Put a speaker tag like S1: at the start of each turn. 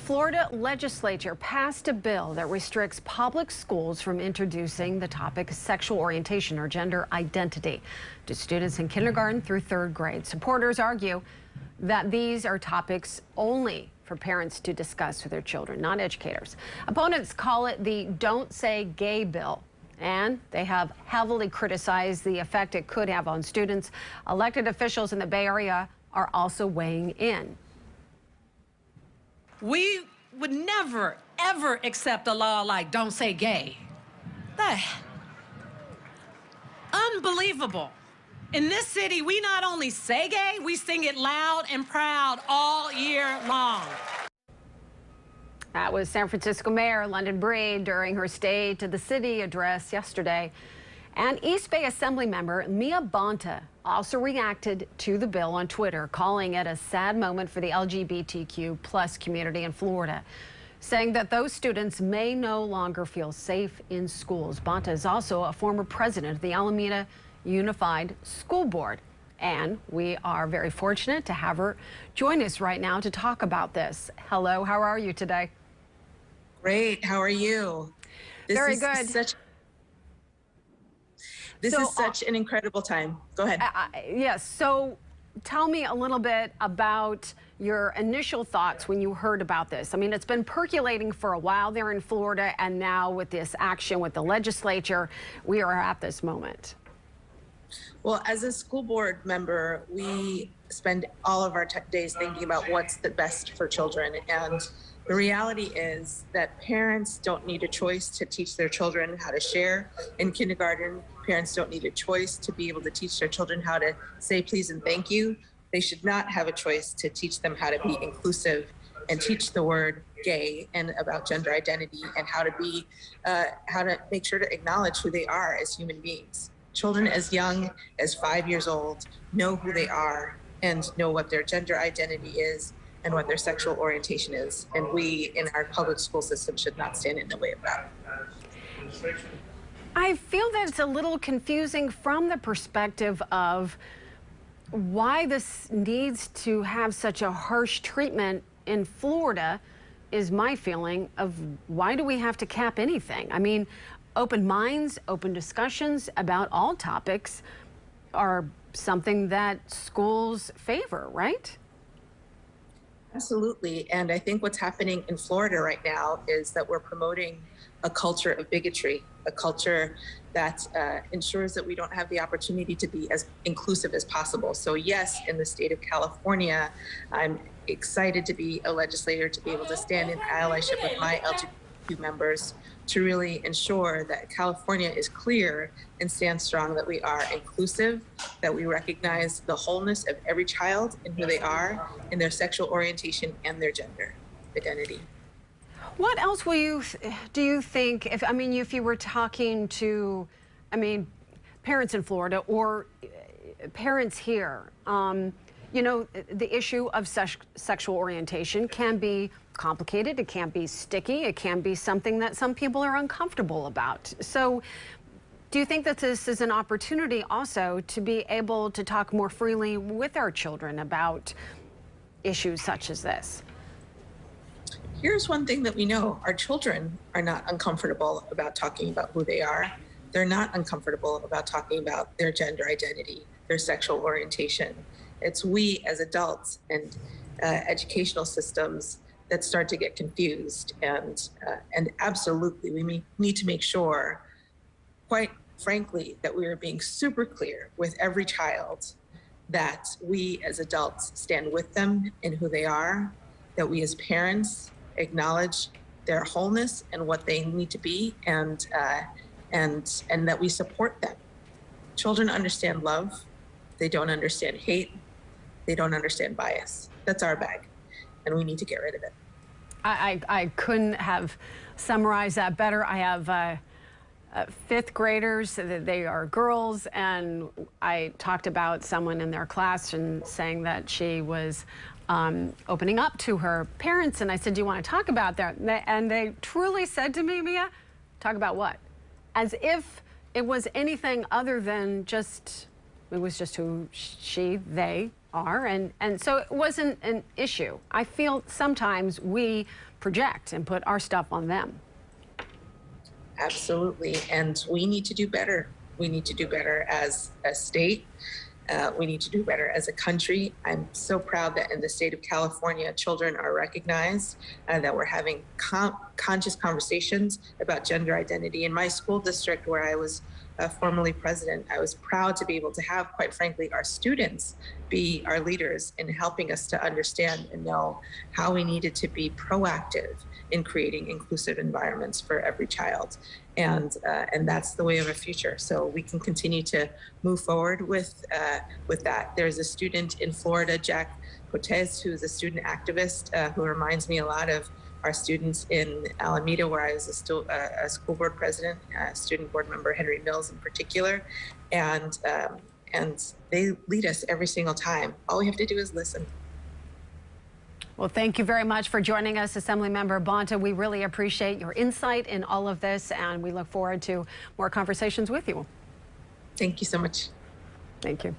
S1: Florida legislature passed a bill that restricts public schools from introducing the topic sexual orientation or gender identity to students in kindergarten through third grade. Supporters argue that these are topics only for parents to discuss with their children, not educators. Opponents call it the Don't Say Gay bill, and they have heavily criticized the effect it could have on students. Elected officials in the Bay Area are also weighing in.
S2: We would never, ever accept a law like Don't Say Gay. Unbelievable. In this city, we not only say gay, we sing it loud and proud all year long.
S1: That was San Francisco Mayor London Breed during her State of the City address yesterday. And East Bay Assemblymember Mia Bonta also reacted to the bill on Twitter, calling it a sad moment for the LGBTQ plus community in Florida, saying that those students may no longer feel safe in schools. Bonta is also a former president of the Alameda Unified School Board, and we are very fortunate to have her join us right now to talk about this. Hello, how are you today?
S3: Great, how are you?
S1: Very good.
S3: This is such an incredible time. Go ahead.
S1: Yes, so tell me a little bit about your initial thoughts when you heard about this. I mean, it's been percolating for a while there in Florida, and now with this action with the legislature, we are at this moment.
S3: Well, as a school board member, we spend all of our days thinking about what's the best for children. And the reality is that parents don't need a choice to teach their children how to share in kindergarten. Parents don't need a choice to be able to teach their children how to say please and thank you. They should not have a choice to teach them how to be inclusive and teach the word gay and about gender identity and how to make sure to acknowledge who they are as human beings. Children as young as 5 years old know who they are and know what their gender identity is and what their sexual orientation is. And we in our public school system should not stand in the way of that.
S1: I feel that it's a little confusing from the perspective of why this needs to have such a harsh treatment in Florida is my feeling of why do we have to cap anything? I mean, open minds, open discussions about all topics are something that schools favor, right?
S3: Absolutely. And I think what's happening in Florida right now is that we're promoting a culture of bigotry, a culture that ensures that we don't have the opportunity to be as inclusive as possible. So yes, in the state of California, I'm excited to be a legislator, to be able to stand in allyship with my LGBT members to really ensure that California is clear and stands strong that we are inclusive, that we recognize the wholeness of every child and who they are in their sexual orientation and their gender identity.
S1: What else do you think, if you were talking to, parents in Florida or parents here, you know, the issue of sexual orientation can be complicated, it can be sticky, it can be something that some people are uncomfortable about. So do you think that this is an opportunity also to be able to talk more freely with our children about issues such as this?
S3: Here's one thing that we know. Our children are not uncomfortable about talking about who they are. They're not uncomfortable about talking about their gender identity, their sexual orientation. It's we as adults and educational systems that start to get confused. And absolutely, we need to make sure, quite frankly, that we are being super clear with every child that we as adults stand with them in who they are, that we as parents acknowledge their wholeness and what they need to be, and that we support them. Children understand love. They don't understand hate. They don't understand bias. That's our bag, and we need to get rid of it.
S1: I couldn't have summarized that better. I have fifth graders, they are girls, and I talked about someone in their class and saying that she was opening up to her parents, and I said, do you want to talk about that? And they truly said to me, Mia, talk about what? As if it was anything other than just, it was just who they are, and so it wasn't an issue. I feel sometimes we project and put our stuff on them.
S3: Absolutely, and we need to do better. We need to do better as a state. We need to do better as a country. I'm so proud that in the state of California, children are recognized, that we're having conscious conversations about gender identity. In my school district, where I was formerly president, I was proud to be able to have, quite frankly, our students be our leaders in helping us to understand and know how we needed to be proactive in creating inclusive environments for every child. And that's the way of a future. So we can continue to move forward with that. There's a student in Florida, Jack Cortez, who's a student activist who reminds me a lot of our students in Alameda, where I was a school board president, student board member, Henry Mills in particular. And they lead us every single time. All we have to do is listen.
S1: Well, thank you very much for joining us, Assemblymember Bonta. We really appreciate your insight in all of this, and we look forward to more conversations with you.
S3: Thank you so much.
S1: Thank you.